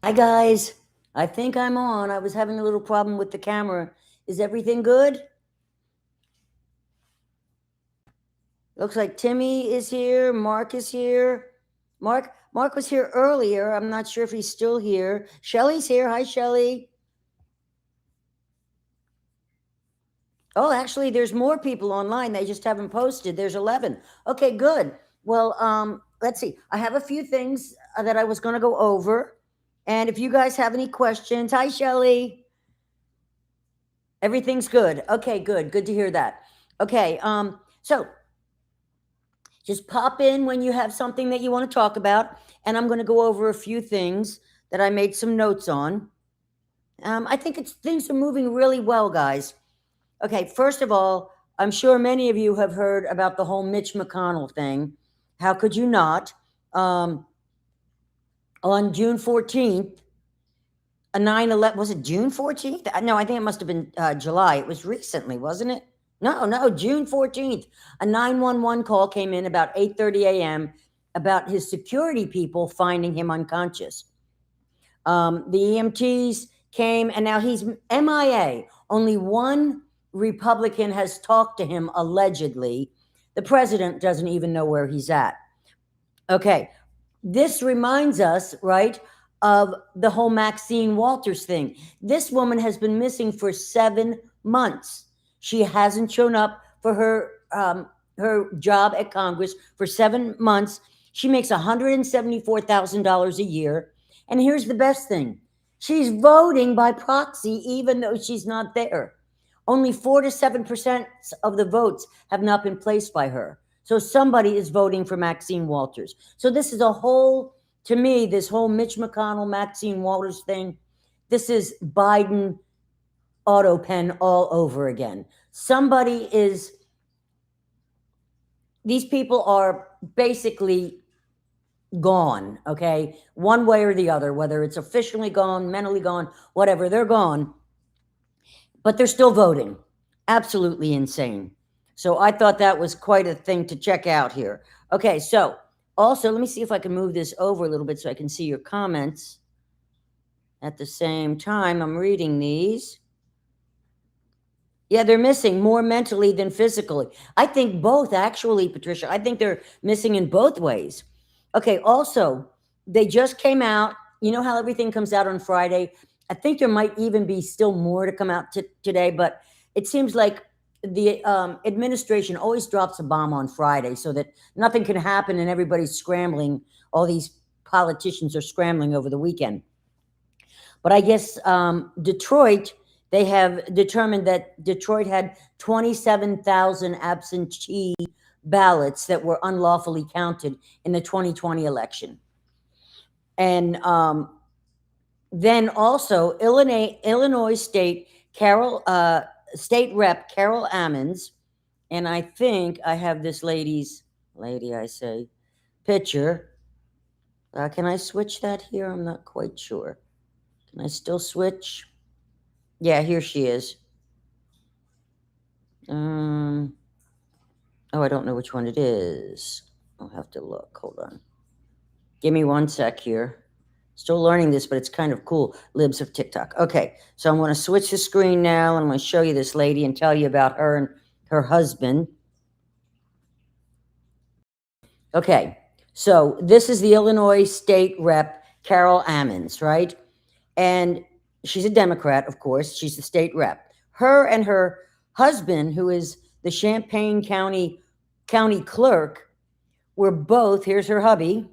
Hi, guys. I think I'm on. I was having a little problem with the camera. Is everything good? Looks like Timmy is here. Mark is here. Mark was here earlier. I'm not sure if he's still here. Shelly's here. Hi, Shelly. Oh, actually, there's more people online. They just haven't posted. There's 11. Okay, good. Well, let's see. I have a few things that I was going to go over. And if you guys have any questions, hi, Shelly. Everything's good. Okay, good. Good to hear that. Okay, so just pop in when you have something that you want to talk about, and I'm going to go over a few things that I made some notes on. I think things are moving really well, guys. Okay, first of all, I'm sure many of you have heard about the whole Mitch McConnell thing. How could you not? On June 14th, a 9/11, was it June 14th? No, I think it must have been July. It was recently, wasn't it? No, June 14th. A 911 call came in about 8:30 a.m. about his security people finding him unconscious. The EMTs came, and now he's MIA. Only one Republican has talked to him, allegedly. The president doesn't even know where he's at. Okay, this reminds us, right, of the whole Maxine Walters thing. This woman has been missing for 7 months. She hasn't shown up for her job at Congress for 7 months. She makes $174,000 a year. And here's the best thing. She's voting by proxy even though she's not there. Only 4 to 7% of the votes have not been placed by her. So somebody is voting for Maxine Walters. So this is a whole, to me, this whole Mitch McConnell, Maxine Walters thing, this is Biden auto pen all over again. These people are basically gone, okay? One way or the other, whether it's officially gone, mentally gone, whatever, they're gone. But they're still voting. Absolutely insane. So I thought that was quite a thing to check out here. Okay, so also, let me see if I can move this over a little bit so I can see your comments. At the same time, I'm reading these. Yeah, they're missing more mentally than physically. I think both, actually, Patricia. I think they're missing in both ways. Okay, also, they just came out. You know how everything comes out on Friday? I think there might even be still more to come out today, but it seems like the administration always drops a bomb on Friday so that nothing can happen and everybody's scrambling. All these politicians are scrambling over the weekend. But I guess Detroit, they have determined that Detroit had 27,000 absentee ballots that were unlawfully counted in the 2020 election. And then also Illinois State State Rep Carol Ammons, and I think I have this picture. Can I switch that here? I'm not quite sure. Can I still switch? Yeah, here she is. Oh, I don't know which one it is. I'll have to look. Hold on. Give me one sec here. Still learning this, but it's kind of cool. Libs of TikTok. Okay, so I'm going to switch the screen now, and I'm going to show you this lady and tell you about her and her husband. Okay, so this is the Illinois State Rep, Carol Ammons, right? And she's a Democrat, of course. She's the state rep. Her and her husband, who is the Champaign County clerk, were both, here's her hubby,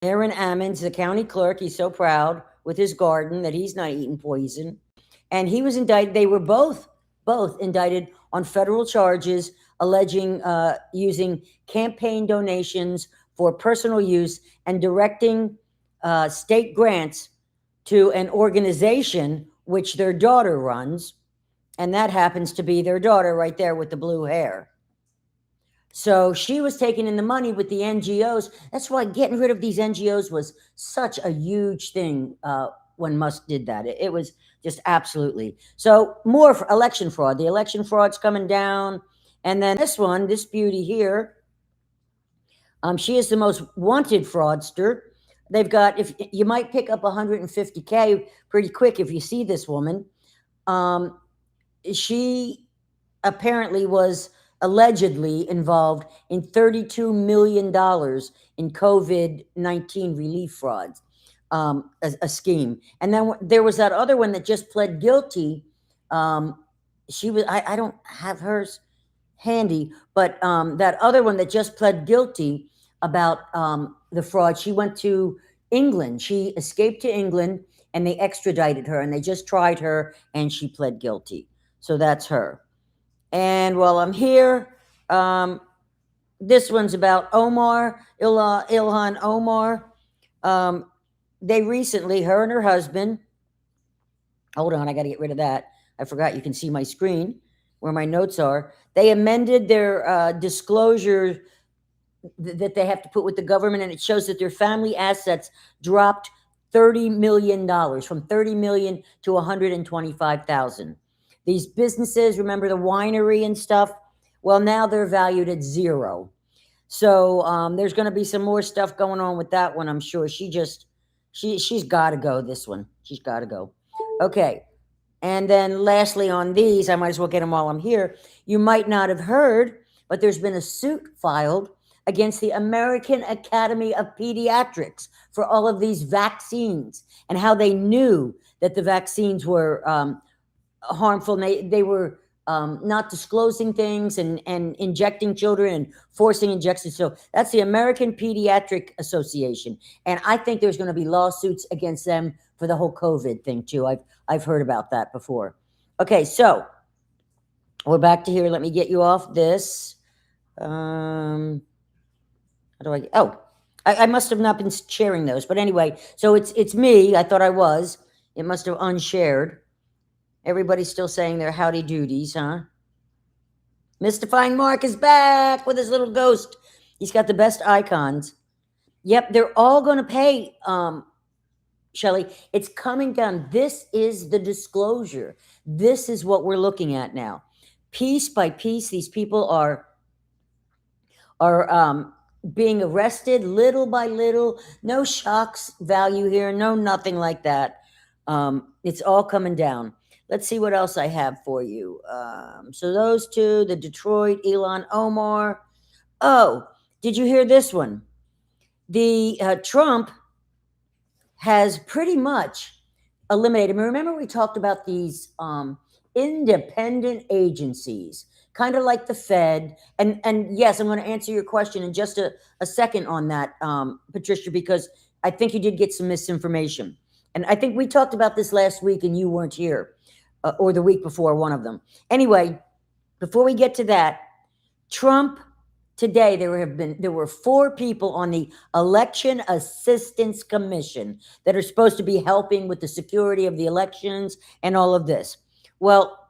Aaron Ammons, the county clerk. He's so proud with his garden that he's not eating poison. And he was indicted. They were both indicted on federal charges alleging using campaign donations for personal use and directing state grants to an organization which their daughter runs. And that happens to be their daughter right there with the blue hair. So she was taking in the money with the NGOs. That's why getting rid of these NGOs was such a huge thing when Musk did that. It was just absolutely. So more for election fraud. The election fraud's coming down. And then this beauty here, she is the most wanted fraudster. they've got, if you might pick up 150K pretty quick if you see this woman. She apparently was allegedly involved in $32 million in COVID-19 relief frauds, a scheme. And then there was that other one that just pled guilty. She was, I don't have hers handy, but that other one that just pled guilty about the fraud, she went to England. She escaped to England and they extradited her and they just tried her and she pled guilty. So that's her. And while I'm here, this one's about Omar, Ilhan Omar. They recently, her and her husband, hold on, I got to get rid of that. I forgot you can see my screen where my notes are. They amended their disclosure that they have to put with the government, and it shows that their family assets dropped $30 million, from $30 million to $125,000. These businesses, remember the winery and stuff? Well, now they're valued at zero. So there's going to be some more stuff going on with that one, I'm sure. She's got to go, this one. She's got to go. Okay. And then lastly on these, I might as well get them while I'm here. You might not have heard, but there's been a suit filed against the American Academy of Pediatrics for all of these vaccines and how they knew that the vaccines were harmful. They were not disclosing things and injecting children and forcing injections. So that's the American Pediatric Association. And I think there's going to be lawsuits against them for the whole COVID thing too. I've heard about that before. Okay, so we're back to here. Let me get you off this. How do I? Oh, I must have not been sharing those. But anyway, so it's me. I thought I was. It must have unshared. Everybody's still saying their howdy doodies, huh? Mystifying Mark is back with his little ghost. He's got the best icons. Yep, they're all going to pay, Shelley. It's coming down. This is the disclosure. This is what we're looking at now. Piece by piece, these people are being arrested little by little. No shocks value here. No, nothing like that. It's all coming down. Let's see what else I have for you. So those two, the Detroit, Ilhan Omar. Oh, did you hear this one? The Trump has pretty much eliminated. Remember we talked about these independent agencies, kind of like the Fed. And yes, I'm going to answer your question in just a second on that, Patricia, because I think you did get some misinformation. And I think we talked about this last week and you weren't here. Or the week before, one of them. Anyway, before we get to that, Trump, today there were 4 people on the Election Assistance Commission that are supposed to be helping with the security of the elections and all of this. Well,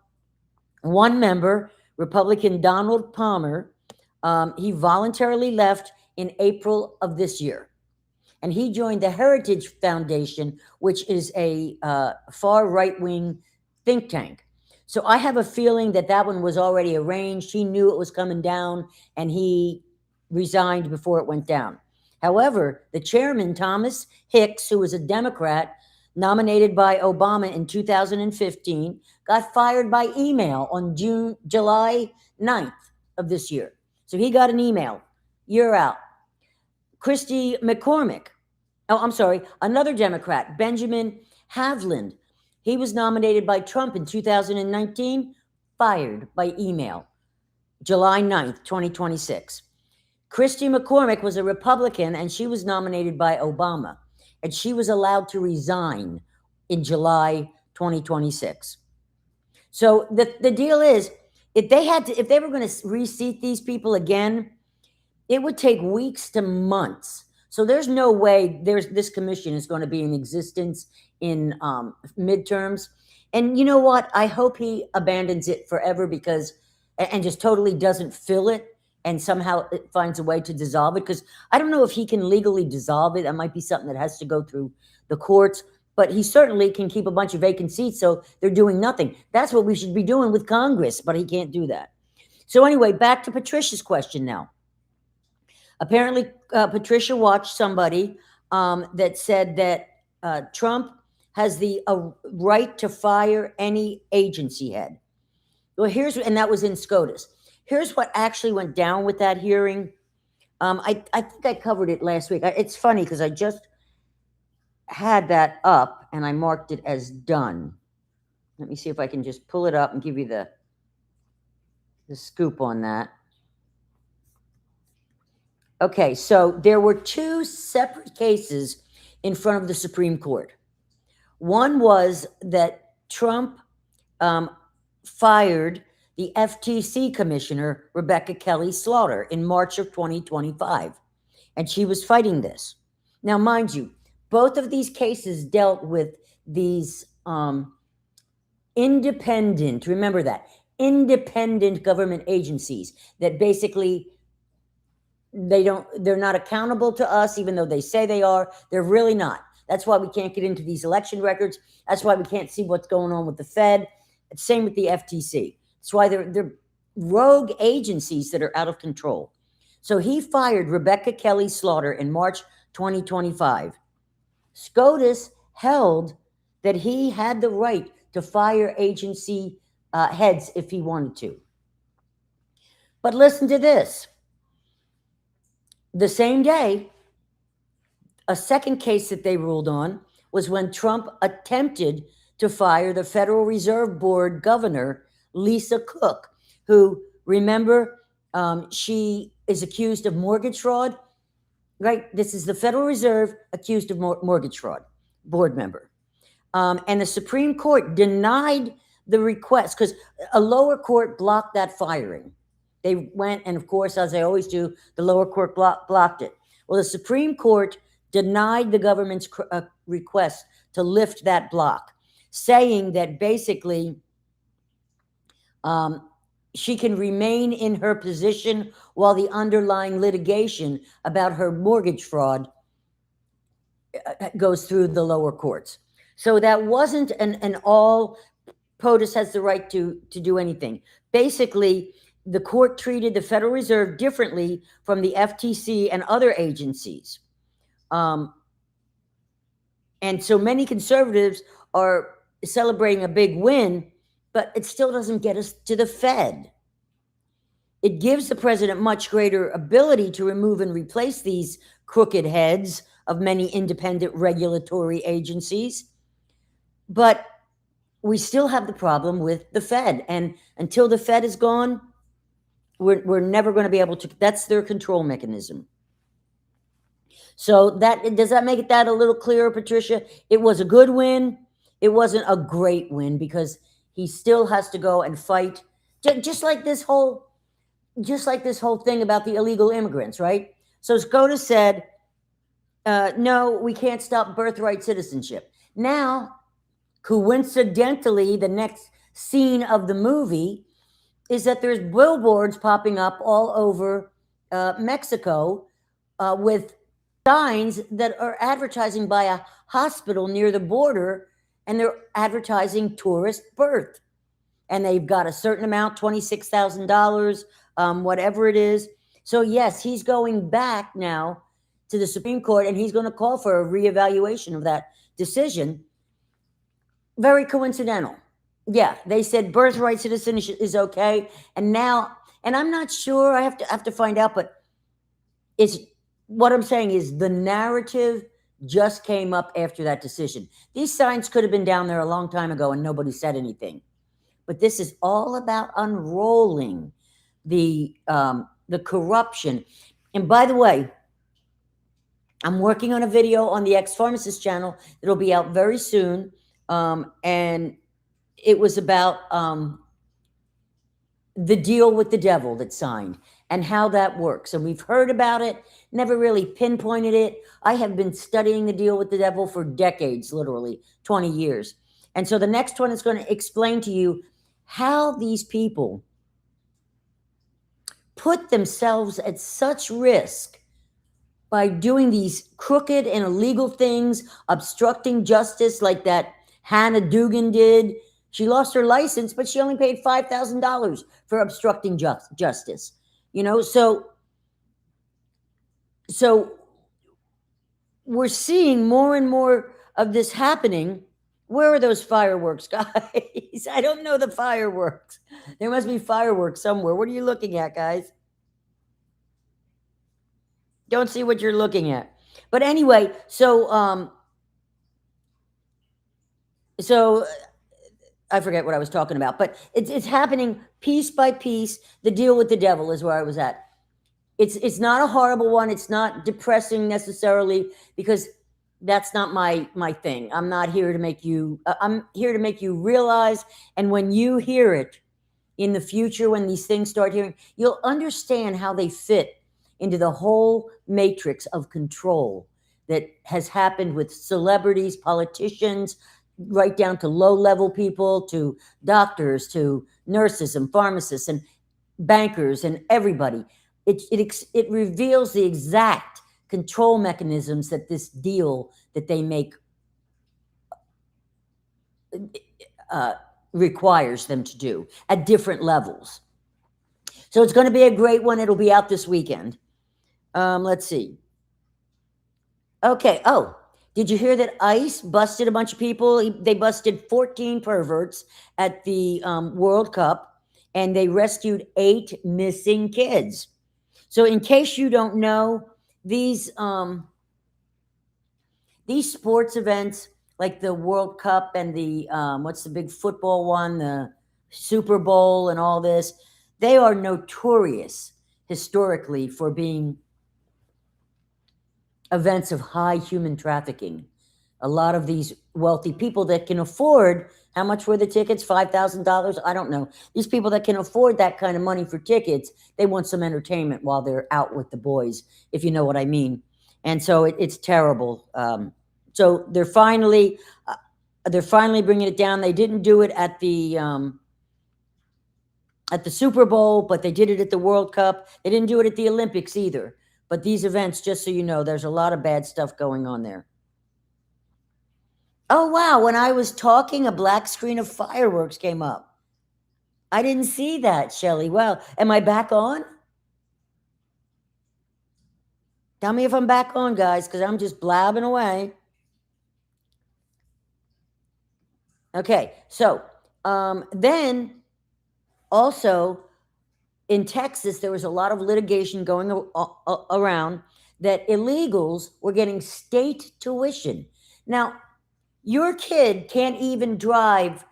one member, Republican Donald Palmer, he voluntarily left in April of this year. And he joined the Heritage Foundation, which is a far right-wing think tank. So I have a feeling that one was already arranged. He knew it was coming down and he resigned before it went down. However, the chairman, Thomas Hicks, who was a Democrat nominated by Obama in 2015, got fired by email on July 9th of this year. So he got an email, you're out. Christy McCormick, another Democrat, Benjamin Havland, he was nominated by Trump in 2019, fired by email, July 9th, 2026. Christy McCormick was a Republican, and she was nominated by Obama, and she was allowed to resign in July 2026. So the deal is, if they were going to reseat these people again, it would take weeks to months. So there's no way this commission is going to be in existence in midterms. And you know what? I hope he abandons it forever and just totally doesn't fill it and somehow it finds a way to dissolve it. Because I don't know if he can legally dissolve it. That might be something that has to go through the courts. But he certainly can keep a bunch of vacant seats so they're doing nothing. That's what we should be doing with Congress, but he can't do that. So anyway, back to Patricia's question now. Apparently, Patricia watched somebody that said that Trump has the right to fire any agency head. Well, and that was in SCOTUS. Here's what actually went down with that hearing. I think I covered it last week. It's funny because I just had that up and I marked it as done. Let me see if I can just pull it up and give you the scoop on that. Okay, so there were two separate cases in front of the Supreme Court. One was that Trump fired the FTC commissioner, Rebecca Kelly Slaughter, in March of 2025. And she was fighting this. Now, mind you, both of these cases dealt with these independent, remember that, independent government agencies that basically they're not accountable to us, even though they say they are. They're really not. That's why we can't get into these election records. That's why we can't see what's going on with the Fed. Same with the FTC. That's why they're rogue agencies that are out of control. So he fired Rebecca Kelly Slaughter in March 2025. SCOTUS held that he had the right to fire agency heads if he wanted to. But listen to this. The same day, a second case that they ruled on was when Trump attempted to fire the Federal Reserve Board governor, Lisa Cook, who, remember, she is accused of mortgage fraud, right? This is the Federal Reserve accused of mortgage fraud, board member. And the Supreme Court denied the request because a lower court blocked that firing. They went, and of course, as they always do, the lower court blocked it. Well, the Supreme Court denied the government's request to lift that block, saying that basically she can remain in her position while the underlying litigation about her mortgage fraud goes through the lower courts. So that wasn't an all POTUS has the right to do anything. Basically, the court treated the Federal Reserve differently from the FTC and other agencies. And so many conservatives are celebrating a big win, but it still doesn't get us to the Fed. It gives the president much greater ability to remove and replace these crooked heads of many independent regulatory agencies. But we still have the problem with the Fed. And until the Fed is gone, we're never going to be able to. That's their control mechanism. So does that make that a little clearer, Patricia? It was a good win. It wasn't a great win because he still has to go and fight, just like this whole thing about the illegal immigrants, right? So SCOTUS said, no, we can't stop birthright citizenship. Now, coincidentally, the next scene of the movie is that there's billboards popping up all over Mexico with signs that are advertising by a hospital near the border, and they're advertising tourist birth. And they've got a certain amount, $26,000, whatever it is. So yes, he's going back now to the Supreme Court, and he's going to call for a reevaluation of that decision. Very coincidental. Yeah, they said birthright citizenship is okay, and now, and I'm not sure. I have to find out, but it's what I'm saying is the narrative just came up after that decision. These signs could have been down there a long time ago, and nobody said anything. But this is all about unrolling the corruption. And by the way, I'm working on a video on the ExPharmacist channel. It'll be out very soon, and it was about the deal with the devil that's signed and how that works. And we've heard about it, never really pinpointed it. I have been studying the deal with the devil for decades, literally 20 years. And so the next one is going to explain to you how these people put themselves at such risk by doing these crooked and illegal things, obstructing justice like that Hannah Dugan did. She lost her license, but she only paid $5,000 for obstructing justice. You know, so we're seeing more and more of this happening. Where are those fireworks, guys? I don't know the fireworks. There must be fireworks somewhere. What are you looking at, guys? Don't see what you're looking at. But anyway, so I forget what I was talking about, but it's happening piece by piece. The deal with the devil is where I was at. It's not a horrible one. It's not depressing necessarily, because that's not my thing. I'm not here to make you. I'm here to make you realize. And when you hear it in the future, when these things start hearing, you'll understand how they fit into the whole matrix of control that has happened with celebrities, politicians, right down to low-level people, to doctors, to nurses and pharmacists and bankers and everybody. It reveals the exact control mechanisms that this deal that they make requires them to do at different levels. So it's going to be a great one. It'll be out this weekend. Let's see. Okay. Oh, did you hear that ICE busted a bunch of people? They busted 14 perverts at the World Cup, and they rescued 8 missing kids. So in case you don't know, these sports events like the World Cup and the what's the big football one, the Super Bowl and all this, they are notorious historically for being events of high human trafficking. A lot of these wealthy people that can afford, how much were the tickets? $5,000? I don't know. These people that can afford that kind of money for tickets, they want some entertainment while they're out with the boys, if you know what I mean. And so it's terrible. So they're finally bringing it down. They didn't do it at the Super Bowl, but they did it at the World Cup. They didn't do it at the Olympics either. But these events, just so you know, there's a lot of bad stuff going on there. Oh, wow. When I was talking, a black screen of fireworks came up. I didn't see that, Shelly. Well, am I back on? Tell me if I'm back on, guys, because I'm just blabbing away. Okay. So then also in Texas, there was a lot of litigation going around that illegals were getting state tuition. Now, your kid can't even drive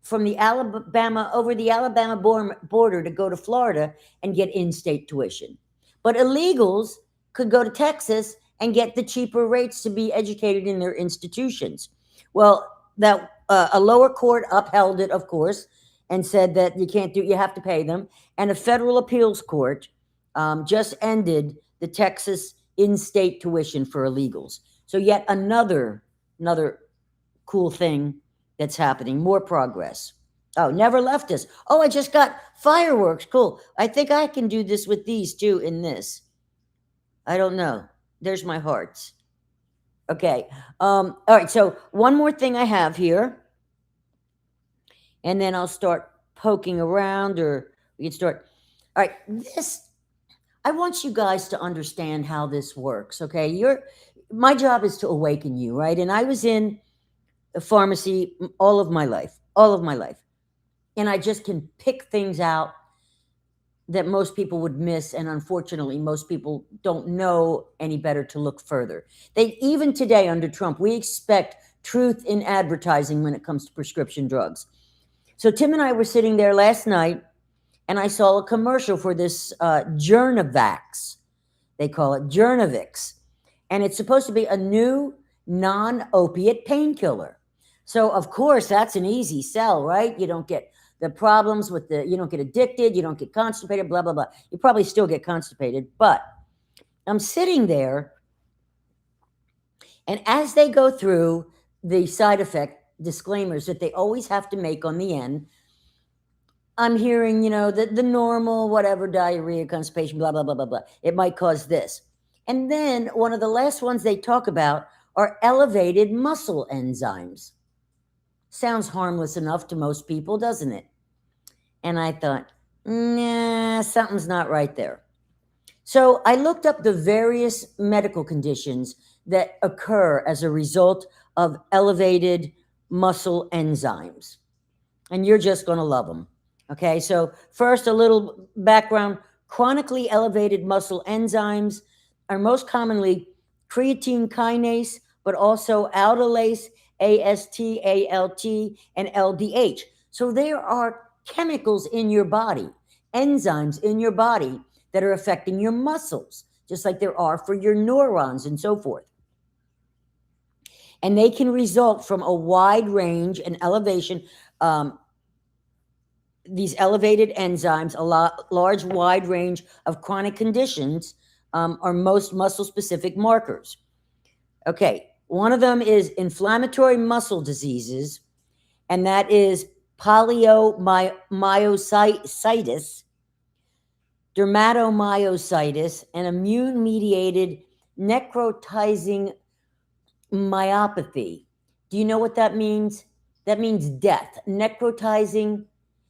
from the Alabama over the Alabama border to go to Florida and get in-state tuition. But illegals could go to Texas and get the cheaper rates to be educated in their institutions. Well, that a lower court upheld it, of course, and said that you have to pay them. And a federal appeals court just ended the Texas in-state tuition for illegals. So yet another cool thing that's happening, more progress. Oh, never left us. Oh, I just got fireworks. Cool. I think I can do this with these too in this. I don't know. There's my hearts. Okay. All right. So one more thing I have here. And then I'll start poking around, or we can start. All right. I want you guys to understand how this works. Okay. My job is to awaken you, right? And I was in a pharmacy all of my life. And I just can pick things out that most people would miss. And unfortunately, most people don't know any better to look further. Even today under Trump, we expect truth in advertising when it comes to prescription drugs. So Tim and I were sitting there last night, and I saw a commercial for this Journavax. They call it Journavix. And it's supposed to be a new non-opiate painkiller. So, of course, that's an easy sell, right? You don't get the problems you don't get addicted, you don't get constipated, blah, blah, blah. You probably still get constipated, but I'm sitting there, and as they go through the side effect disclaimers that they always have to make on the end, I'm hearing, the normal, whatever, diarrhea, constipation, blah, blah, blah, blah, blah. It might cause this. And then one of the last ones they talk about are elevated muscle enzymes. Sounds harmless enough to most people, doesn't it? And I thought, nah, something's not right there. So I looked up the various medical conditions that occur as a result of elevated muscle enzymes. And you're just going to love them. Okay, so first, a little background. Chronically elevated muscle enzymes are most commonly creatine kinase, but also aldolase, AST, ALT, and LDH. So there are chemicals in your body, enzymes in your body that are affecting your muscles, just like there are for your neurons and so forth. And they can result from a wide range and elevation. These elevated enzymes, large wide range of chronic conditions, are most muscle-specific markers. Okay, one of them is inflammatory muscle diseases, and that is polymyositis, dermatomyositis, and immune-mediated necrotizing myopathy. Do you know what that means? That means death. Necrotizing.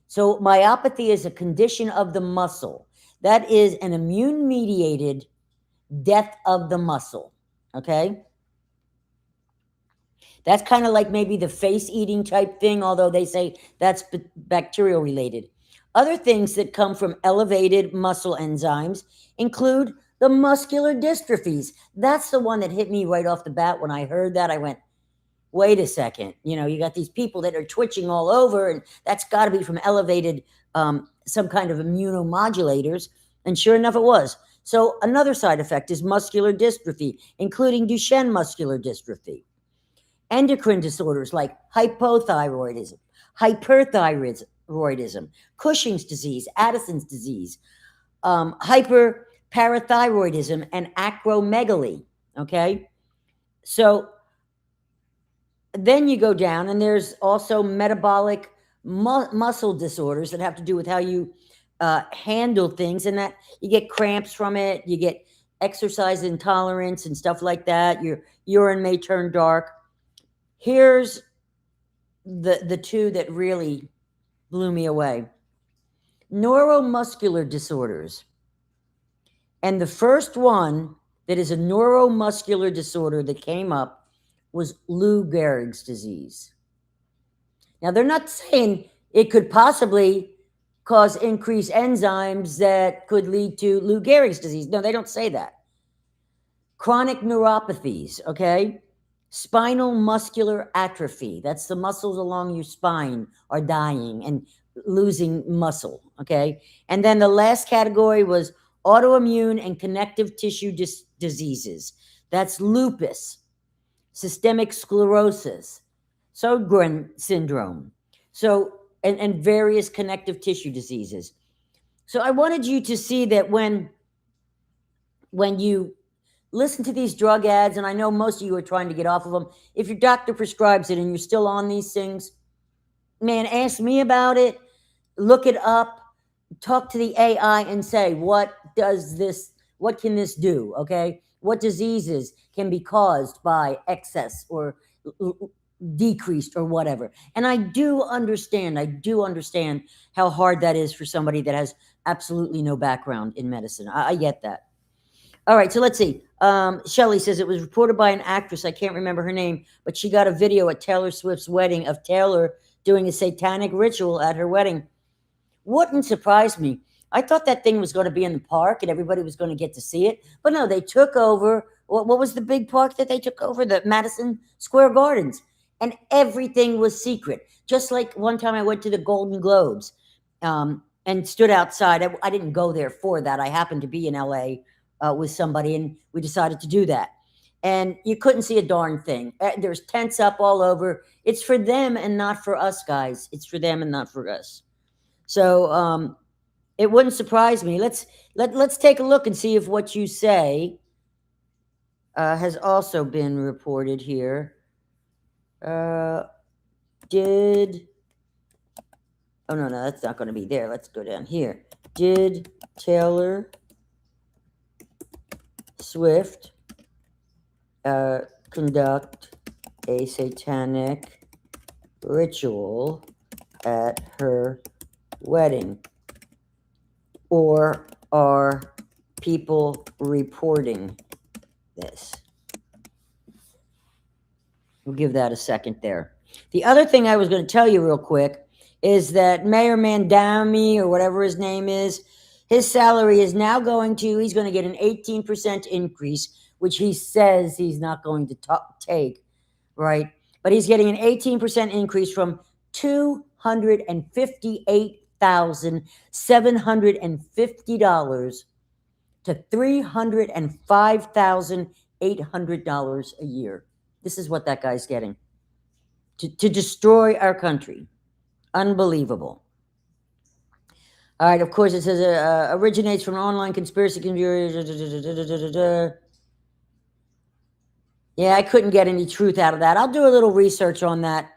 So myopathy is a condition of the muscle. That is an immune-mediated death of the muscle. Okay? That's kind of like maybe the face-eating type thing, although they say that's bacterial related. Other things that come from elevated muscle enzymes include the muscular dystrophies. That's the one that hit me right off the bat. When I heard that, I went, wait a second. You know, you got these people that are twitching all over, and that's got to be from elevated some kind of immunomodulators. And sure enough, it was. So another side effect is muscular dystrophy, including Duchenne muscular dystrophy. Endocrine disorders like hypothyroidism, hyperthyroidism, Cushing's disease, Addison's disease, hyperparathyroidism, and acromegaly. Okay? So then you go down, and there's also metabolic muscle disorders that have to do with how you handle things, and that you get cramps from it, you get exercise intolerance and stuff like that. Your urine may turn dark. Here's the two that really blew me away. Neuromuscular disorders. And the first one that is a neuromuscular disorder that came up was Lou Gehrig's disease. Now, they're not saying it could possibly cause increased enzymes that could lead to Lou Gehrig's disease. No, they don't say that. Chronic neuropathies, okay? Spinal muscular atrophy. That's the muscles along your spine are dying and losing muscle, okay? And then the last category was autoimmune and connective tissue diseases. That's lupus, systemic sclerosis, Sjogren syndrome, so and various connective tissue diseases. So I wanted you to see that when you listen to these drug ads, and I know most of you are trying to get off of them, if your doctor prescribes it and you're still on these things, man, ask me about it, look it up, talk to the AI and say, what can this do, okay? What diseases can be caused by excess or decreased or whatever. And I do understand how hard that is for somebody that has absolutely no background in medicine. I get that. All right, so let's see. Shelley says it was reported by an actress. I can't remember her name, but she got a video at Taylor Swift's wedding of Taylor doing a satanic ritual at her wedding. Wouldn't surprise me. I thought that thing was going to be in the park and everybody was going to get to see it. But no, they took over. What was the big park that they took over? The Madison Square Gardens. And everything was secret. Just like one time I went to the Golden Globes and stood outside. I didn't go there for that. I happened to be in LA with somebody, and we decided to do that. And you couldn't see a darn thing. There's tents up all over. It's for them and not for us, guys. It's for them and not for us. So it wouldn't surprise me. Let's take a look and see if what you say has also been reported here. Oh no, that's not going to be there. Let's go down here. Did Taylor Swift conduct a satanic ritual at her wedding? Or are people reporting this. We'll give that a second there. The other thing I was going to tell you real quick is that Mayor Mandami, or whatever his name is, his salary is now he's going to get an 18% increase, which he says he's not going to take, right? But he's getting an 18% increase from $258,750 to $305,800 a year. This is what that guy's getting to destroy our country. Unbelievable. All right, of course, it says originates from an online conspiracy. Yeah, I couldn't get any truth out of that. I'll do a little research on that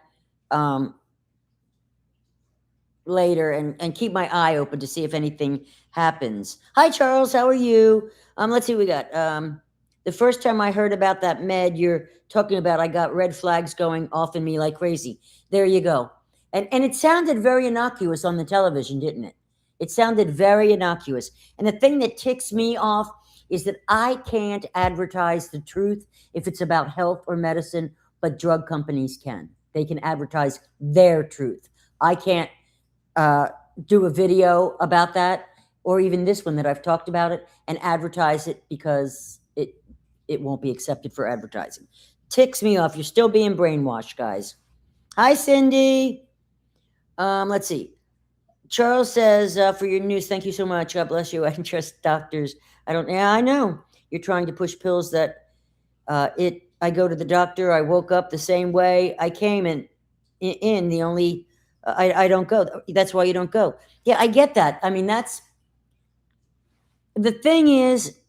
later and keep my eye open to see if anything happens. Hi, Charles. How are you? Let's see what we got. The first time I heard about that med you're talking about, I got red flags going off in me like crazy. There you go. And it sounded very innocuous on the television, didn't it? It sounded very innocuous. And the thing that ticks me off is that I can't advertise the truth if it's about health or medicine, but drug companies can. They can advertise their truth. I can't do a video about that, or even this one that I've talked about it, and advertise it because it won't be accepted for advertising. Ticks me off. You're still being brainwashed, guys. Hi, Cindy. Let's see. Charles says, for your news, thank you so much. God bless you. I can trust doctors. Yeah, I know. You're trying to push pills that I go to the doctor. I woke up the same way I came in the only, I don't go. That's why you don't go. Yeah, I get that. I mean, the thing is,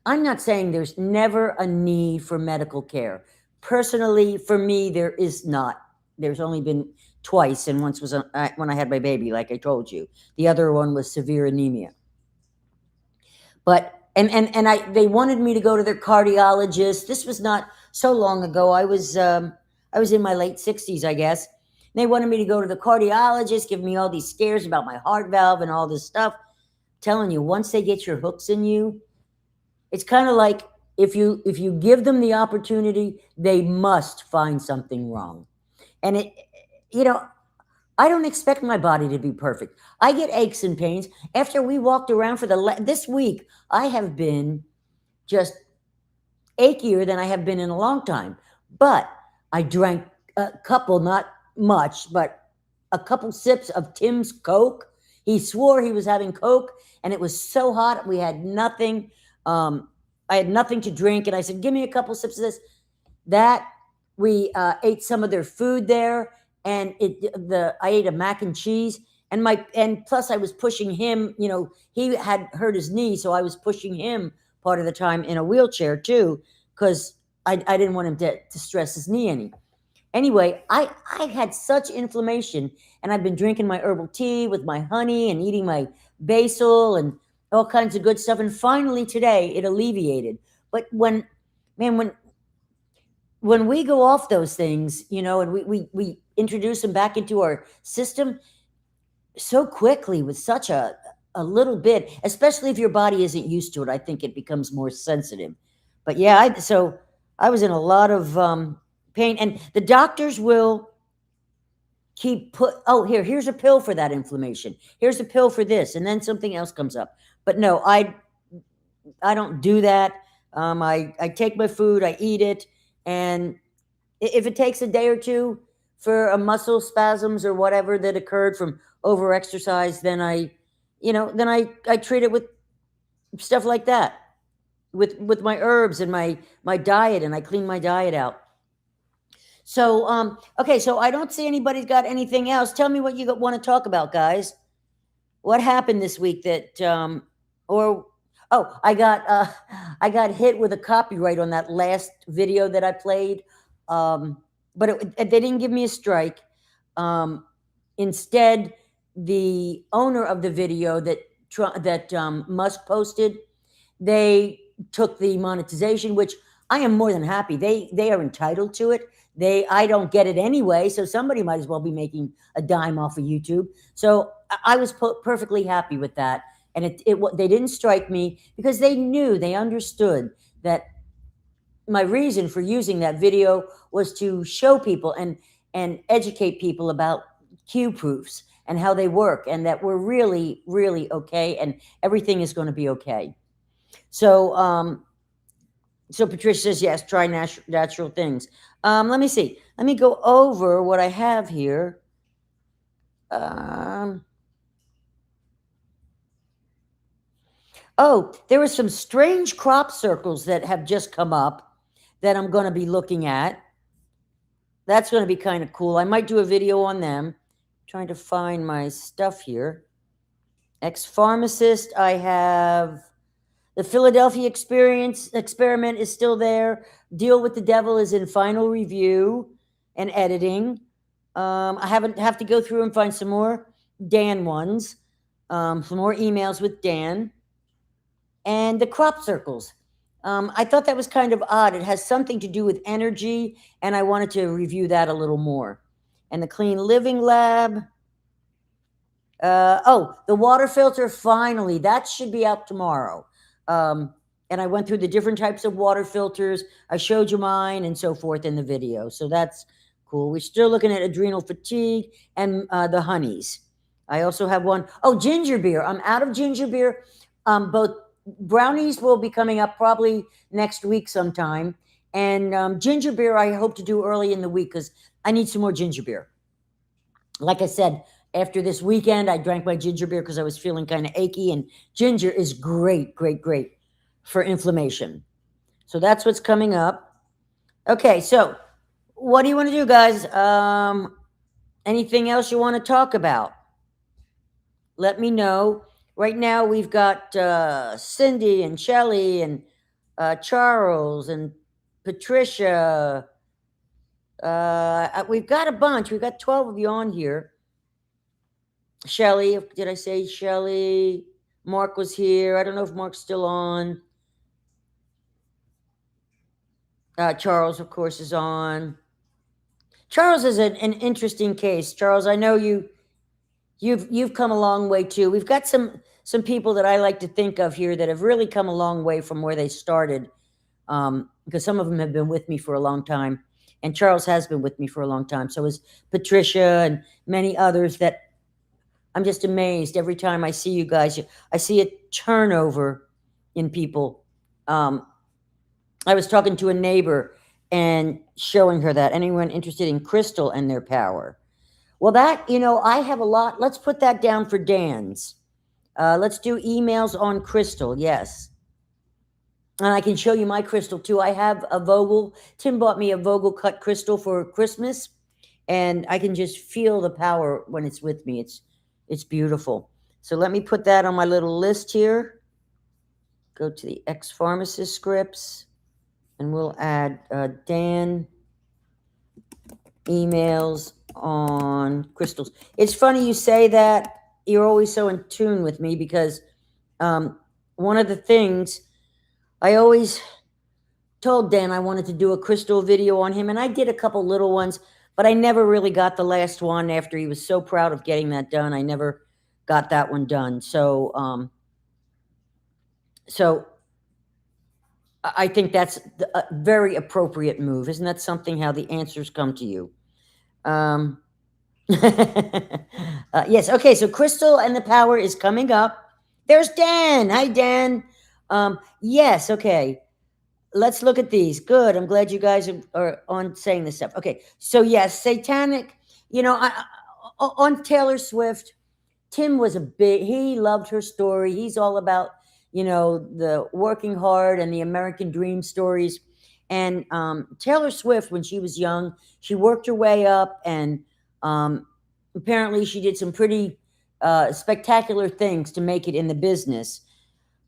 I'm not saying there's never a need for medical care. Personally, for me, there is not. There's only been twice, and once was when I had my baby, like I told you. The other one was severe anemia. But they wanted me to go to their cardiologist. This was not so long ago. I was in my late 60s, I guess. They wanted me to go to the cardiologist, give me all these scares about my heart valve and all this stuff. I'm telling you, once they get your hooks in you, it's kind of like if you give them the opportunity, they must find something wrong. And I don't expect my body to be perfect. I get aches and pains. After we walked around for this week, I have been just achier than I have been in a long time. But I drank a couple, not much, but a couple sips of Tim's Coke. He swore he was having Coke, and it was so hot. We had nothing. I had nothing to drink, and I said, give me a couple sips of this. We ate some of their food there, and I ate a mac and cheese, and plus I was pushing him. He had hurt his knee, so I was pushing him part of the time in a wheelchair too, because I didn't want him to stress his knee any. Anyway, I had such inflammation, and I've been drinking my herbal tea with my honey and eating my basil and all kinds of good stuff. And finally today it alleviated. But when we go off those things, and we introduce them back into our system so quickly with such a little bit, especially if your body isn't used to it, I think it becomes more sensitive. But yeah, so I was in a lot of pain, and the doctors will keep here's a pill for that inflammation. Here's a pill for this, and then something else comes up. But no, I don't do that. I take my food, I eat it, and if it takes a day or two for a muscle spasms or whatever that occurred from overexercise, then I treat it with stuff like that, with my herbs and my diet, and I clean my diet out. So okay, so I don't see anybody's got anything else. Tell me what you want to talk about, guys. What happened this week that I got hit with a copyright on that last video that I played, but they didn't give me a strike. Instead, the owner of the video that Musk posted, they took the monetization, which I am more than happy. They are entitled to it. I don't get it anyway, so somebody might as well be making a dime off of YouTube. So I was perfectly happy with that. And they didn't strike me because they understood that my reason for using that video was to show people and educate people about Q proofs and how they work, and that we're really, really okay, and everything is going to be okay. So, so Patricia says, yes, try natural things. Let me see. Let me go over what I have here. Oh, there were some strange crop circles that have just come up that I'm going to be looking at. That's going to be kind of cool. I might do a video on them. Trying to find my stuff here. ExPharmacist, I have the Philadelphia experiment is still there. Deal with the Devil is in final review and editing. I have to go through and find some more Dan ones, some more emails with Dan, and the crop circles. I thought that was kind of odd. It has something to do with energy, and I wanted to review that a little more. And the Clean Living Lab. Oh, the water filter, finally. That should be out tomorrow. And I went through the different types of water filters. I showed you mine and so forth in the video. So that's cool. We're still looking at adrenal fatigue and the honeys. I also have one. Oh, ginger beer. I'm out of ginger beer. Both brownies will be coming up probably next week sometime. And ginger beer I hope to do early in the week because I need some more ginger beer. Like I said, after this weekend, I drank my ginger beer because I was feeling kind of achy, and ginger is great, great, great for inflammation. So that's what's coming up. Okay, so what do you want to do, guys? Anything else you want to talk about? Let me know. Right now, we've got Cindy and Shelly and Charles and Patricia. We've got a bunch. We've got 12 of you on here. Shelly, did I say Shelly? Mark was here. I don't know if Mark's still on. Charles, of course, is on. Charles is an interesting case. Charles, I know you've come a long way too. We've got some people that I like to think of here that have really come a long way from where they started, because some of them have been with me for a long time, and Charles has been with me for a long time. So is Patricia and many others that I'm just amazed every time I see you guys. I see a turnover in people. I was talking to a neighbor and showing her that. Anyone interested in crystal and their power? Well, that, I have a lot. Let's put that down for Dan's. Let's do emails on crystal. Yes. And I can show you my crystal too. I have a Vogel. Tim bought me a Vogel cut crystal for Christmas, and I can just feel the power when it's with me. It's beautiful. So let me put that on my little list here. Go to the ExPharmacist scripts, and we'll add Dan emails on crystals. It's funny you say that. You're always so in tune with me because one of the things I always told Dan I wanted to do a crystal video on him, and I did a couple little ones, but I never really got the last one after he was so proud of getting that done. I never got that one done. So, so I think that's a very appropriate move. Isn't that something, how the answers come to you? Yes. Okay. So crystal and the power is coming up. There's Dan. Hi, Dan. Yes. Okay. Let's look at these. Good. I'm glad you guys are on saying this stuff. Okay. So yes, satanic, on Taylor Swift, Tim was he loved her story. He's all about, the working hard and the American dream stories. And Taylor Swift, when she was young, she worked her way up, and apparently she did some pretty spectacular things to make it in the business.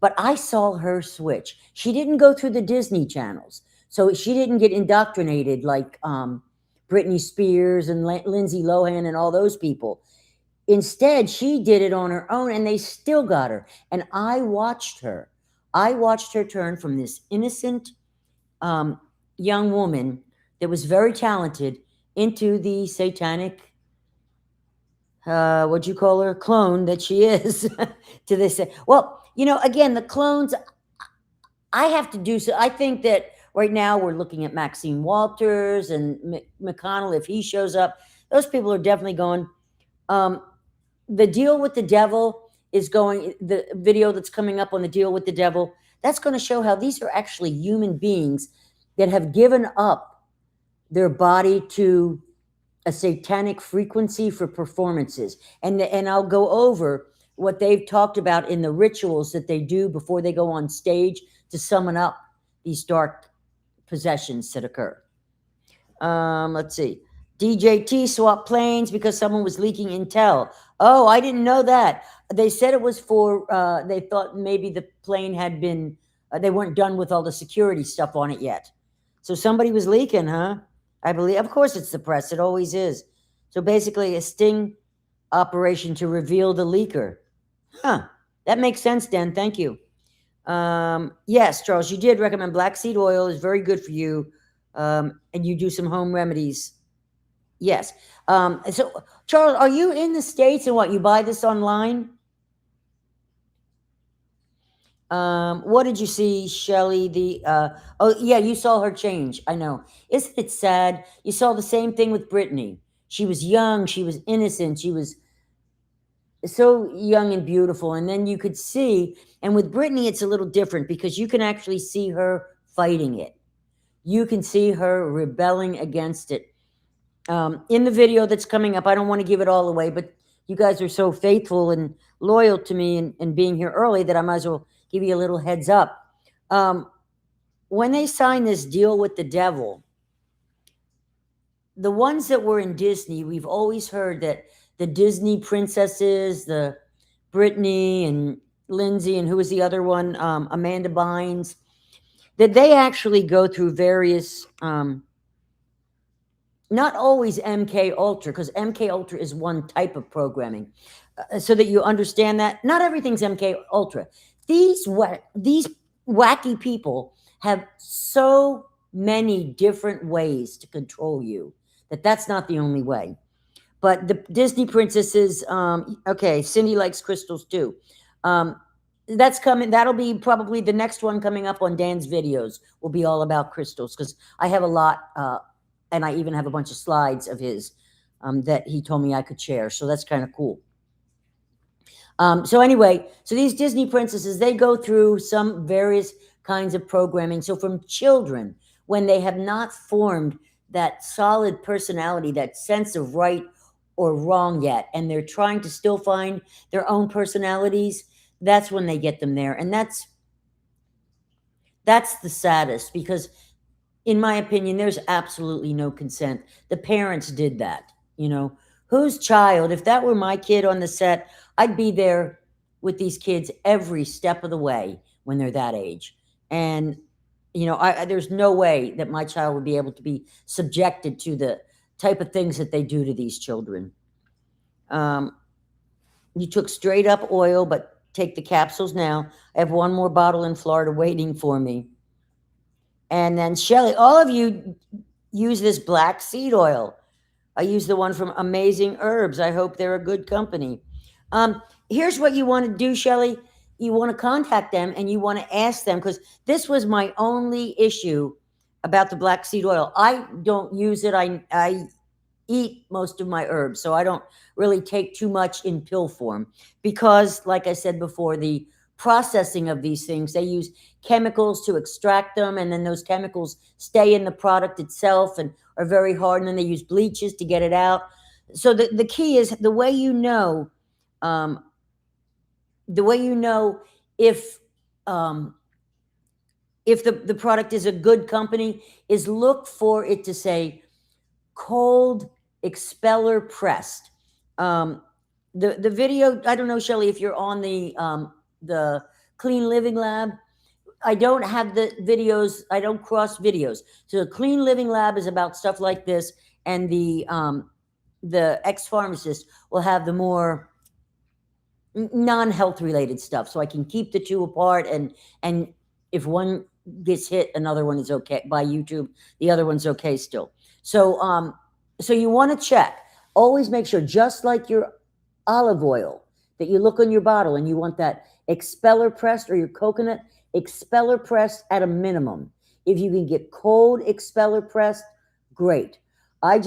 But I saw her switch. She didn't go through the Disney channels. So she didn't get indoctrinated like Britney Spears and Lindsay Lohan and all those people. Instead, she did it on her own, and they still got her. And I watched her. I watched her turn from this innocent young woman that was very talented into the satanic what'd you call her? Clone that she is. To this. Well, again, the clones, I have to do so. I think that right now we're looking at Maxine Walters and McConnell. If he shows up, those people are definitely going. The Deal with the Devil is going, the video that's coming up on the Deal with the Devil, that's going to show how these are actually human beings that have given up their body to a satanic frequency for performances. And I'll go over what they've talked about in the rituals that they do before they go on stage to summon up these dark possessions that occur. Let's see. DJT swapped planes because someone was leaking intel. Oh, I didn't know that. They said it was for, they thought maybe the plane had been, they weren't done with all the security stuff on it yet. So somebody was leaking, huh? I believe, of course it's the press. It always is. So basically a sting operation to reveal the leaker. Huh. That makes sense, Dan. Thank you. Yes, Charles, you did recommend black seed oil is very good for you. And you do some home remedies. Yes. So Charles, are you in the States and what, you buy this online? What did you see, Shelley? Oh yeah, you saw her change. I know. Isn't it sad? You saw the same thing with Brittany. She was young, she was innocent, she was so young and beautiful. And then you could see, and with Brittany, it's a little different because you can actually see her fighting it. You can see her rebelling against it. In the video that's coming up, I don't want to give it all away, but you guys are so faithful and loyal to me and being here early that I might as well give you a little heads up. When they signed this deal with the devil, the ones that were in Disney, we've always heard that the Disney princesses, the Brittany and Lindsay, and who was the other one? Amanda Bynes, that they actually go through various, not always MK Ultra, because MK Ultra is one type of programming, so that you understand that not everything's MK Ultra. These wacky people have so many different ways to control you that's not the only way. But the Disney princesses, okay, Cindy likes crystals too. That's coming. That'll be probably the next one coming up on Dan's videos will be all about crystals, because I have a lot, and I even have a bunch of slides of his that he told me I could share. So that's kind of cool. So anyway, so these Disney princesses, they go through some various kinds of programming. So from children, when they have not formed that solid personality, that sense of right or wrong yet, and they're trying to still find their own personalities, that's when they get them there. And that's the saddest, because in my opinion, there's absolutely no consent. The parents did that, whose child, if that were my kid on the set, I'd be there with these kids every step of the way when they're that age. And, there's no way that my child would be able to be subjected to the type of things that they do to these children. You took straight up oil, but take the capsules now. I have one more bottle in Florida waiting for me. And then Shelley, all of you use this black seed oil. I use the one from Amazing Herbs. I hope they're a good company. Here's what you want to do, Shelley. You want to contact them and you want to ask them, because this was my only issue about the black seed oil. I don't use it. I eat most of my herbs, so I don't really take too much in pill form, because like I said before, the processing of these things, they use chemicals to extract them, and then those chemicals stay in the product itself and are very hard, and then they use bleaches to get it out. So the key is the way you know if the product is a good company is look for it to say cold expeller pressed. The video, I don't know, Shelley, if you're on the Clean Living Lab. I don't have the videos. I don't cross videos. So the Clean Living Lab is about stuff like this, and the ExPharmacist will have the more non-health related stuff. So I can keep the two apart, and if one gets hit, another one is okay by YouTube. The other one's okay still. So so you want to check. Always make sure, just like your olive oil that you look on your bottle and you want that expeller pressed, or your coconut expeller pressed at a minimum. If you can get cold expeller pressed, great. I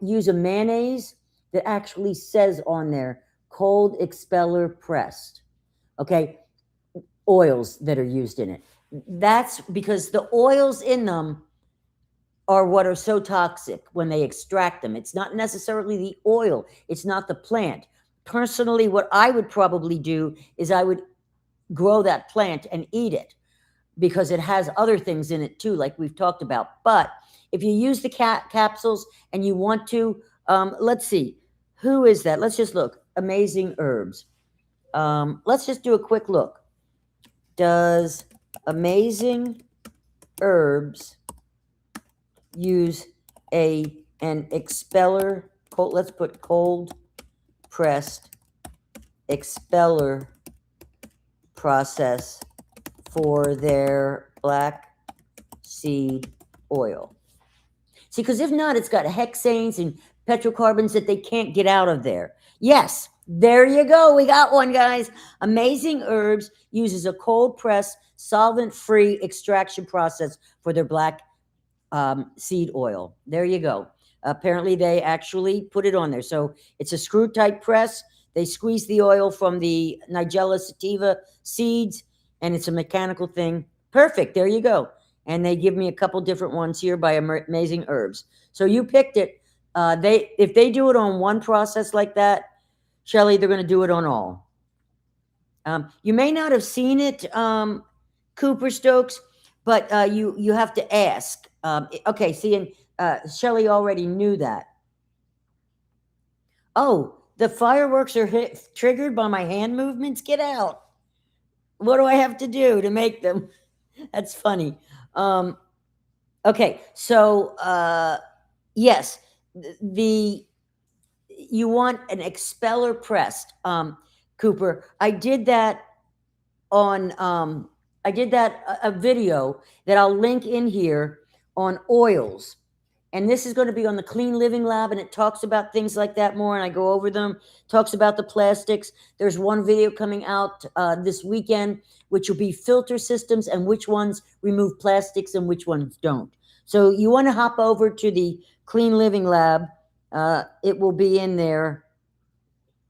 use a mayonnaise that actually says on there cold expeller pressed. Okay, oils that are used in it. That's because the oils in them are what are so toxic when they extract them. It's not necessarily the oil, it's not the plant. Personally, what I would probably do is I would grow that plant and eat it, because it has other things in it too, like we've talked about. But if you use the capsules and you want to, let's see, who is that? Let's just look. Amazing Herbs. Let's just do a quick look. Does Amazing Herbs use an expeller? Let's put cold pressed expeller process for their black seed oil. See, because if not, it's got hexanes and petrocarbons that they can't get out of there. Yes, there you go. We got one, guys. Amazing Herbs uses a cold press, solvent-free extraction process for their black seed oil. There you go. Apparently, they actually put it on there. So it's a screw-type press. They squeeze the oil from the Nigella sativa seeds, and it's a mechanical thing. Perfect. There you go. And they give me a couple different ones here by Amazing Herbs. So you picked it. If they do it on one process like that, Shelly, they're going to do it on all. You may not have seen it, Cooper Stokes, but you have to ask. Okay, see, and Shelly already knew that. Oh, the fireworks are triggered by my hand movements? Get out. What do I have to do to make them? That's funny. Okay, so yes, you want an expeller pressed, Cooper. I did that on a video that I'll link in here on oils. And this is going to be on the Clean Living Lab, and it talks about things like that more, and I go over them, talks about the plastics. There's one video coming out this weekend, which will be filter systems and which ones remove plastics and which ones don't. So you want to hop over to the Clean Living Lab. It will be in there.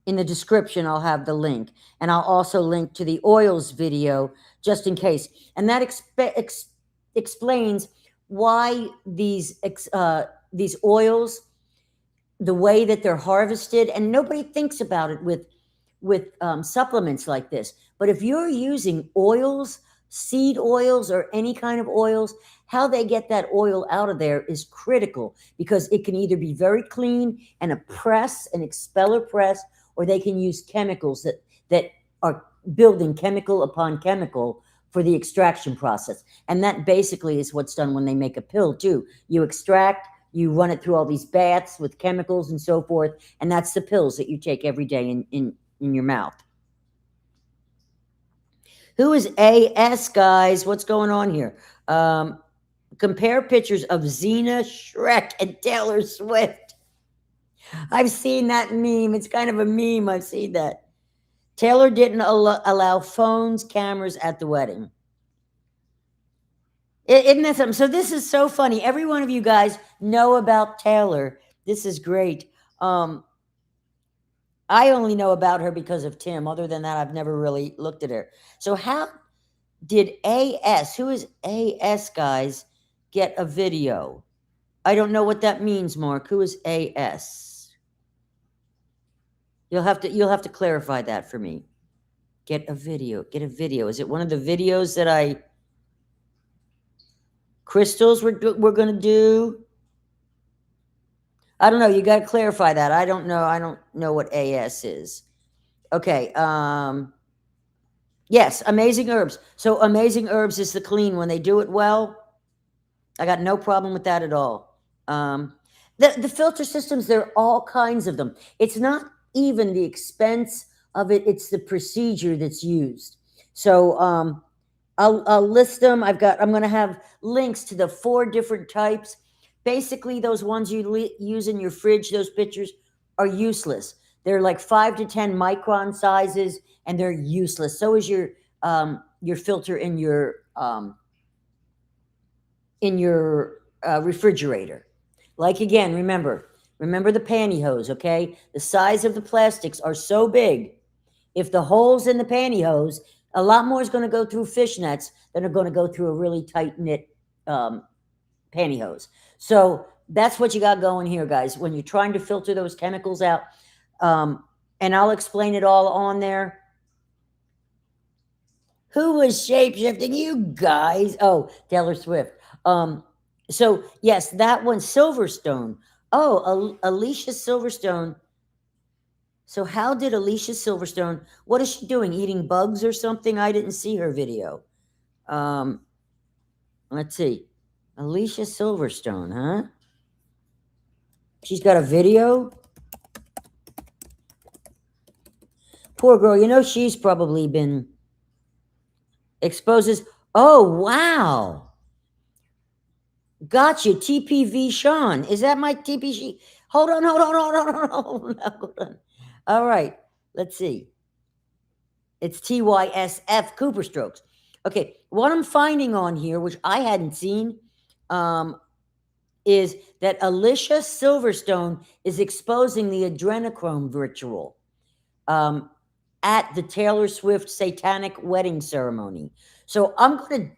In the description, I'll have the link. And I'll also link to the oils video, just in case. And that explains why these oils, the way that they're harvested, and nobody thinks about it with supplements like this. But if you're using oils, seed oils, or any kind of oils, how they get that oil out of there is critical, because it can either be very clean and a press, an expeller press, or they can use chemicals that are building chemical upon chemical for the extraction process. And that basically is what's done when they make a pill too. You extract, you run it through all these baths with chemicals and so forth, and that's the pills that you take every day in your mouth. Who is AS, guys? What's going on here? Compare pictures of Xena, Shrek, and Taylor Swift. I've seen that meme. It's kind of a meme. I've seen that. Taylor didn't allow phones, cameras at the wedding. Isn't that something? So this is so funny. Every one of you guys know about Taylor. This is great. I only know about her because of Tim. Other than that, I've never really looked at her. So how did AS, who is AS, guys, get a video? I don't know what that means, Mark. Who is AS? You'll have to clarify that for me. Get a video. Get a video. Is it one of the videos that crystals we're going to do? I don't know. You got to clarify that. I don't know. I don't know what AS is. Okay. Yes, Amazing Herbs. So Amazing Herbs is the clean. When they do it well, I got no problem with that at all. The filter systems, there are all kinds of them. It's not even the expense of it, it's the procedure that's used. So I'll list them. I'm going to have links to the 4 different types. Basically, those ones you use in your fridge, those pictures, are useless. They're like 5 to 10 micron sizes, and they're useless. So is your filter in your refrigerator. Like, again, remember the pantyhose, okay? The size of the plastics are so big. If the holes in the pantyhose, a lot more is going to go through fishnets than are going to go through a really tight knit pantyhose. So that's what you got going here, guys. When you're trying to filter those chemicals out, and I'll explain it all on there. Who was shapeshifting? You guys. Oh, Taylor Swift. So yes, that one, Silverstone. Oh, Alicia Silverstone. So how did Alicia Silverstone? What is she doing? Eating bugs or something? I didn't see her video. Let's see. Alicia Silverstone, huh? She's got a video. Poor girl. You know she's probably been exposes. Oh wow. Gotcha. TPV Sean. Is that my TPG? Hold on. All right. Let's see. It's TYSF Cooper Strokes. Okay. What I'm finding on here, which I hadn't seen, is that Alicia Silverstone is exposing the adrenochrome ritual at the Taylor Swift satanic wedding ceremony. So I'm going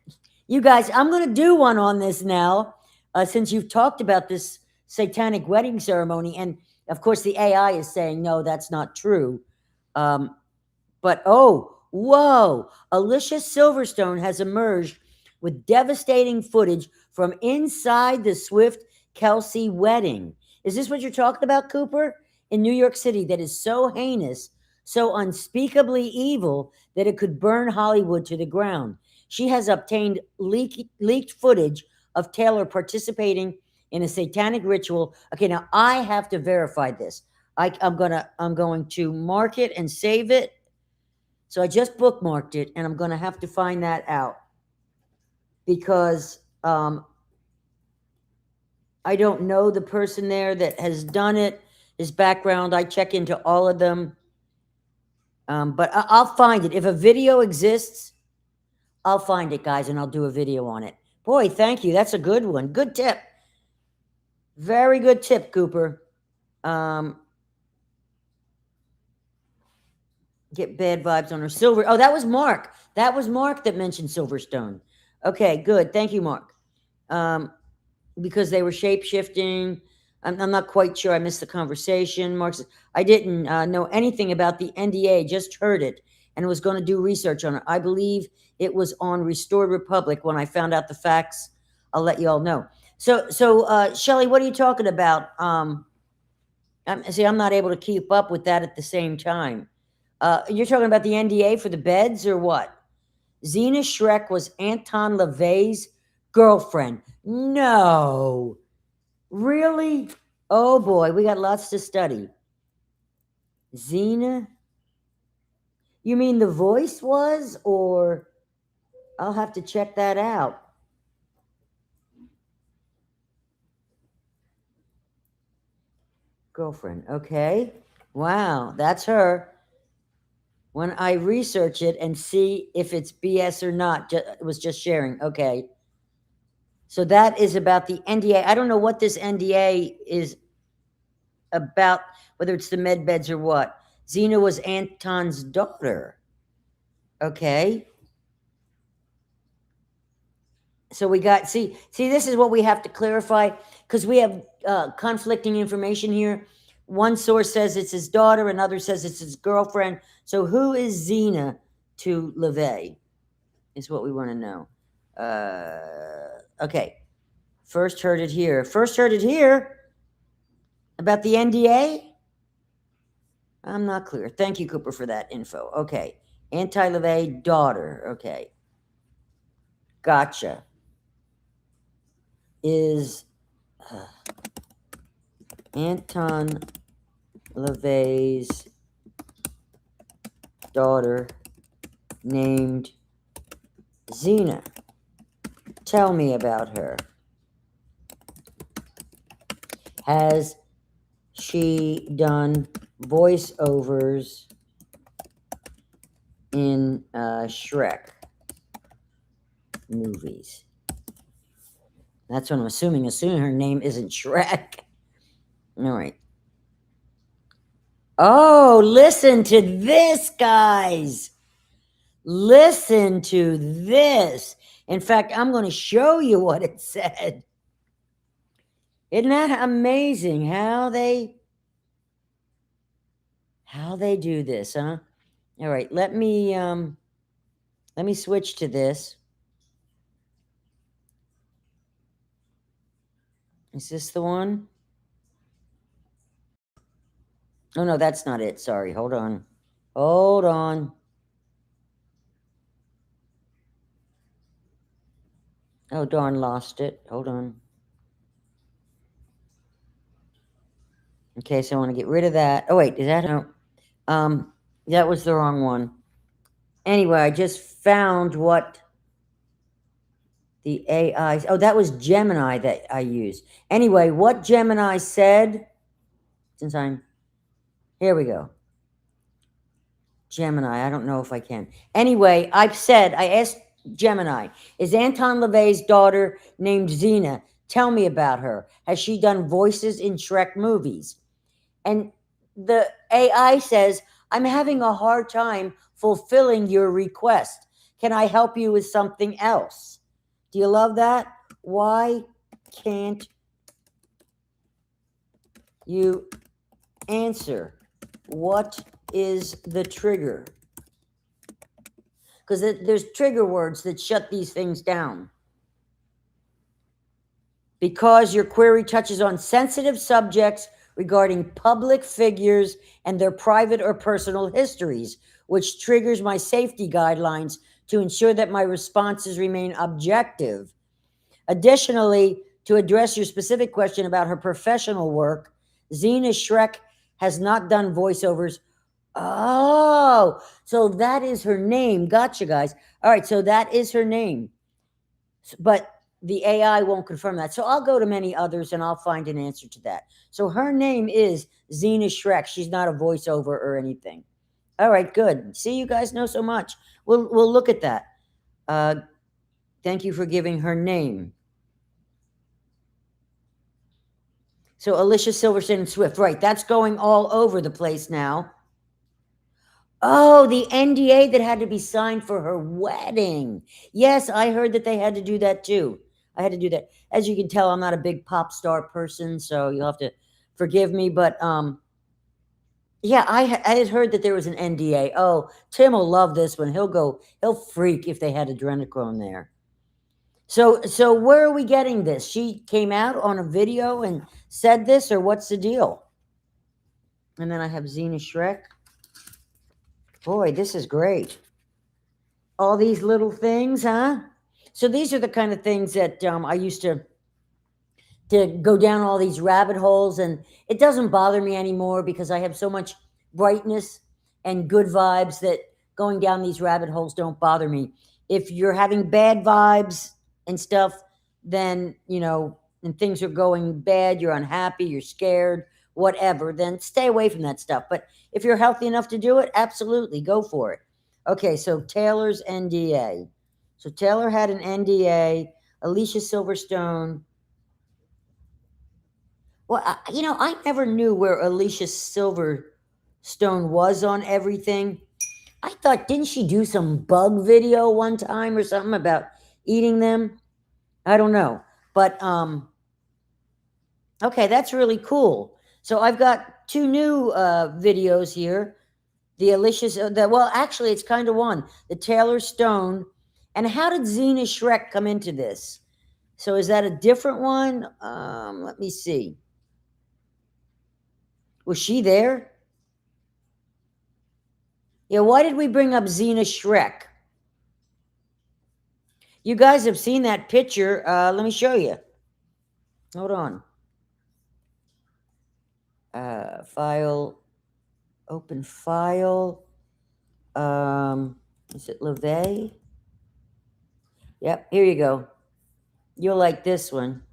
to do one on this now, since you've talked about this satanic wedding ceremony. And of course, the AI is saying, no, that's not true. But, oh, whoa, Alicia Silverstone has emerged with devastating footage from inside the Swift-Kelsey wedding. Is this what you're talking about, Cooper? In New York City, that is so heinous, so unspeakably evil that it could burn Hollywood to the ground. She has obtained leaked footage of Taylor participating in a satanic ritual. Okay, now I have to verify this. I'm going to mark it and save it. So I just bookmarked it, and I'm going to have to find that out, because I don't know the person there that has done it, his background. I check into all of them. But I'll find it. If a video exists, I'll find it, guys, and I'll do a video on it. Boy, thank you. That's a good one. Good tip. Very good tip, Cooper. Get bad vibes on her. Silver. Oh, that was Mark. That was Mark that mentioned Silverstone. Okay, good. Thank you, Mark. Because they were shape-shifting. I'm not quite sure. I missed the conversation. Mark says, I didn't know anything about the NDA, just heard it, and was going to do research on it. I believe it was on Restored Republic. When I found out the facts, I'll let you all know. So Shelley, what are you talking about? See, I'm not able to keep up with that at the same time. You're talking about the NDA for the beds or what? Zena Shrek was Anton LaVey's girlfriend. No. Really? Oh boy, we got lots to study. Zena? You mean the voice was, or I'll have to check that out. Girlfriend. Okay. Wow, that's her. When I research it and see if it's BS or not, it was just sharing. Okay. So that is about the NDA. I don't know what this NDA is about, whether it's the med beds or what. Zena was Anton's daughter. Okay. So we got, see, this is what we have to clarify, because we have conflicting information here. One source says it's his daughter, another says it's his girlfriend. So who is Zena to LaVey is what we want to know. Okay. First heard it here. About the NDA? I'm not clear. Thank you, Cooper, for that info. Okay. Anti-LaVey daughter. Okay. Gotcha. Is Anton LaVey's daughter named Zena. Tell me about her. Has she done voiceovers in Shrek movies? That's what I'm assuming. Assuming her name isn't Shrek. All right. Oh, listen to this, guys. Listen to this. In fact, I'm going to show you what it said. Isn't that amazing how they do this, huh? All right, let me switch to this. Is this the one? Oh no, that's not it. Sorry. Hold on. Hold on. Oh darn, lost it. Hold on. Okay, so I want to get rid of that. Oh wait, is that no? That was the wrong one. Anyway, I just found what the AI. Oh, that was Gemini that I used. Anyway, what Gemini said. Since I'm here, we go. Gemini. I don't know if I can. Anyway, I asked Gemini, is Anton LaVey's daughter named Xena? Tell me about her. Has she done voices in Shrek movies? And the AI says, I'm having a hard time fulfilling your request. Can I help you with something else? Do you love that? Why can't you answer? What is the trigger? Because there's trigger words that shut these things down. Because your query touches on sensitive subjects regarding public figures and their private or personal histories, which triggers my safety guidelines to ensure that my responses remain objective. Additionally, to address your specific question about her professional work, Xena Shrek has not done voiceovers. Oh, so that is her name. Gotcha, guys. All right, so that is her name. But the AI won't confirm that. So I'll go to many others and I'll find an answer to that. So her name is Xena Shrek. She's not a voiceover or anything. All right, good. See, you guys know so much. We'll look at that. Thank you for giving her name. So Alicia Silverstone and Swift. Right, that's going all over the place now. Oh, the NDA that had to be signed for her wedding. Yes, I heard that they had to do that too. I had to do that. As you can tell, I'm not a big pop star person, so you'll have to forgive me. But yeah, I had heard that there was an NDA. Oh, Tim will love this one. He'll freak if they had adrenochrome there. So where are we getting this? She came out on a video and said this, or what's the deal? And then I have Xena Shrek. Boy, this is great. All these little things, huh? So these are the kind of things that I used to go down all these rabbit holes, and it doesn't bother me anymore because I have so much brightness and good vibes that going down these rabbit holes don't bother me. If you're having bad vibes and stuff, then, and things are going bad, you're unhappy, you're scared, whatever, then stay away from that stuff. But if you're healthy enough to do it, absolutely, go for it. Okay, so Taylor's NDA. So Taylor had an NDA. Alicia Silverstone. Well, I never knew where Alicia Silverstone was on everything. I thought, didn't she do some bug video one time or something about eating them? I don't know. But, okay, that's really cool. So I've got two new videos here. The Alicia's, well, actually, it's kind of one. The Taylor Stone. And how did Xena Shrek come into this? So is that a different one? Let me see. Was she there? Yeah, why did we bring up Xena Shrek? You guys have seen that picture. Let me show you. Hold on. File, open file. Is it LaVey? Yep, here you go. You'll like this one.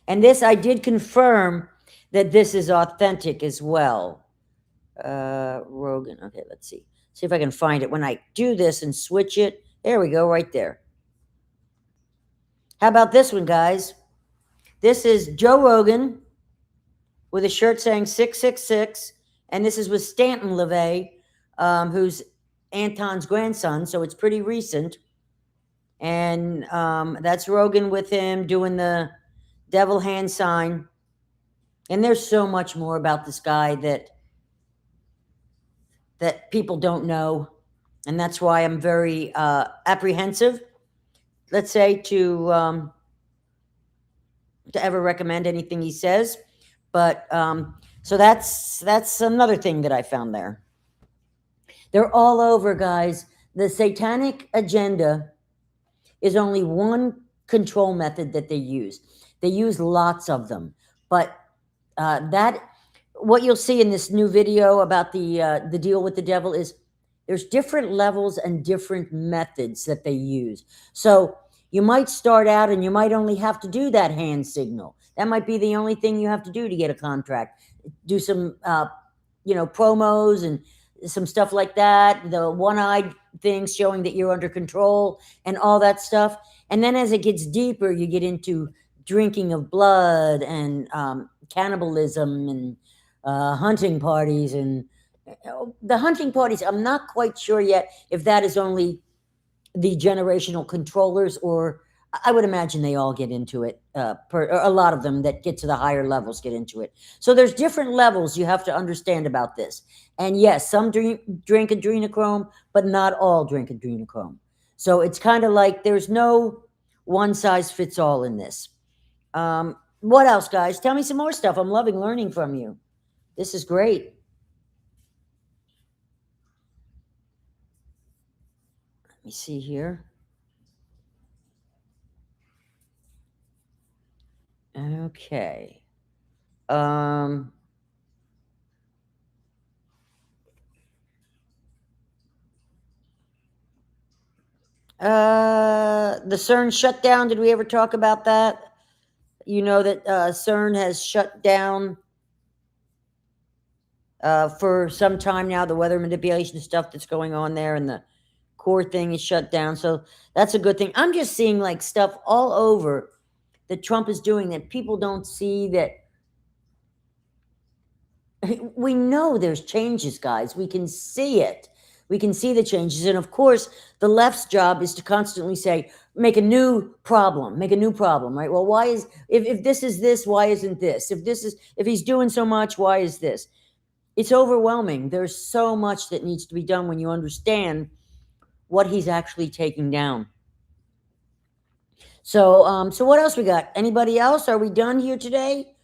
And this, I did confirm that this is authentic as well. Rogan. Okay, let's see. See if I can find it. When I do this and switch it, there we go, right there. How about this one, guys? This is Joe Rogan with a shirt saying 666, and this is with Stanton LaVey, who's Anton's grandson, so it's pretty recent. And that's Rogan with him doing the devil hand sign. And there's so much more about this guy that people don't know, and that's why I'm very apprehensive, let's say, to ever recommend anything he says. But so that's another thing that I found there. They're all over, guys. The satanic agenda is only one control method that they use. They use lots of them, but that what you'll see in this new video about the deal with the devil is there's different levels and different methods that they use. So you might start out and you might only have to do that hand signal. That might be the only thing you have to do to get a contract. Do some, promos and some stuff like that. The one-eyed things showing that you're under control and all that stuff. And then as it gets deeper, you get into drinking of blood and cannibalism and hunting parties. And the hunting parties, I'm not quite sure yet if that is only the generational controllers, or I would imagine they all get into it. A lot of them that get to the higher levels get into it. So there's different levels you have to understand about this. And yes, some drink adrenochrome, but not all drink adrenochrome. So it's kind of like there's no one size fits all in this. What else, guys? Tell me some more stuff. I'm loving learning from you. This is great. Let me see here. Okay. The CERN shutdown. Did we ever talk about that? You know that CERN has shut down for some time now. The weather manipulation stuff that's going on there, and the core thing is shut down. So that's a good thing. I'm just seeing like stuff all over that Trump is doing that people don't see. That we know there's changes, guys. We can see it. We can see the changes. And of course, the left's job is to constantly say, make a new problem, right? Well, why is, if this is this, why isn't this? If he's doing so much, why is this? It's overwhelming. There's so much that needs to be done when you understand what he's actually taking down. So, so what else we got? Anybody else? Are we done here today?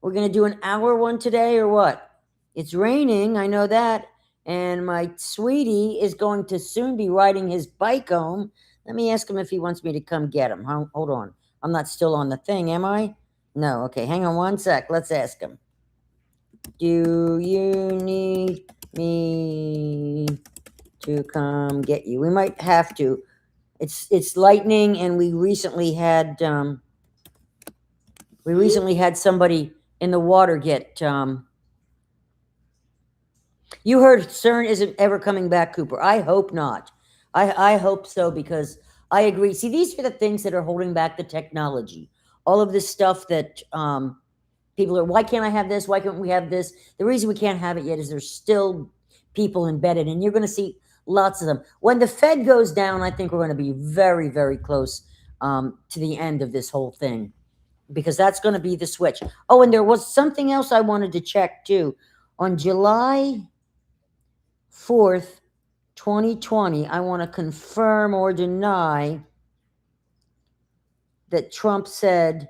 We're going to do an hour one today or what? It's raining. I know that. And my sweetie is going to soon be riding his bike home. Let me ask him if he wants me to come get him. Hold on. I'm not still on the thing, am I? No. Okay, hang on one sec. Let's ask him. Do you need me to come get you? We might have to. It's lightning, and we recently had somebody in the water get you heard CERN isn't ever coming back, Cooper. I hope not. I hope so, because I agree. See, these are the things that are holding back the technology. All of this stuff that people are, why can't I have this? Why can't we have this? The reason we can't have it yet is there's still people embedded, and you're going to see lots of them. When the Fed goes down, I think we're going to be very, very close to the end of this whole thing, because that's going to be the switch. Oh, and there was something else I wanted to check too. On July 4th, 2020, I want to confirm or deny that Trump said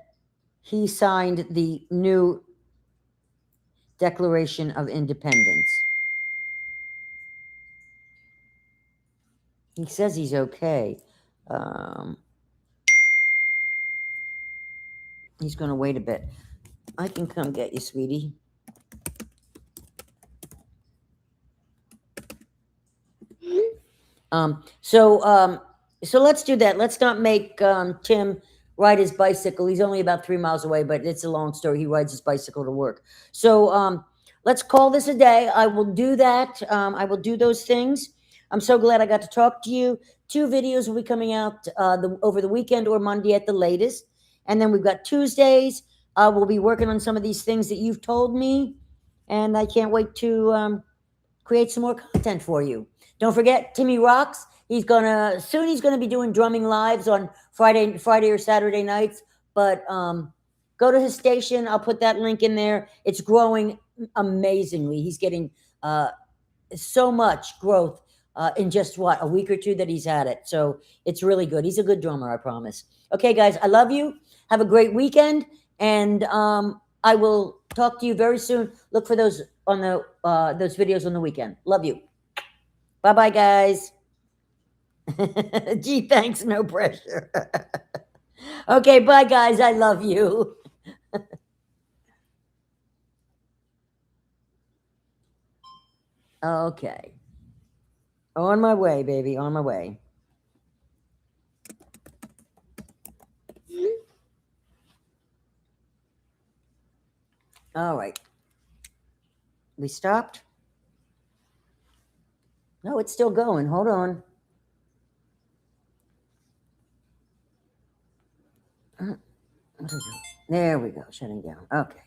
he signed the new Declaration of Independence. He says he's okay. He's going to wait a bit. I can come get you, sweetie. So let's do that. Let's not make Tim ride his bicycle. He's only about 3 miles away, but it's a long story. He rides his bicycle to work. So let's call this a day. I will do that. I will do those things. I'm so glad I got to talk to you. 2 videos will be coming out over the weekend or Monday at the latest. And then we've got Tuesdays. We'll be working on some of these things that you've told me. And I can't wait to create some more content for you. Don't forget, Timmy Rocks. He's gonna be doing drumming lives on Friday or Saturday nights. But go to his station. I'll put that link in there. It's growing amazingly. He's getting so much growth in just a week or 2 that he's had it. So it's really good. He's a good drummer, I promise. Okay, guys, I love you. Have a great weekend, and I will talk to you very soon. Look for those on those videos on the weekend. Love you. Bye-bye, guys. Gee, thanks. No pressure. Okay, bye, guys. I love you. Okay. On my way, baby. On my way. All right. We stopped? No, it's still going. Hold on. There we go. Shutting down. Okay.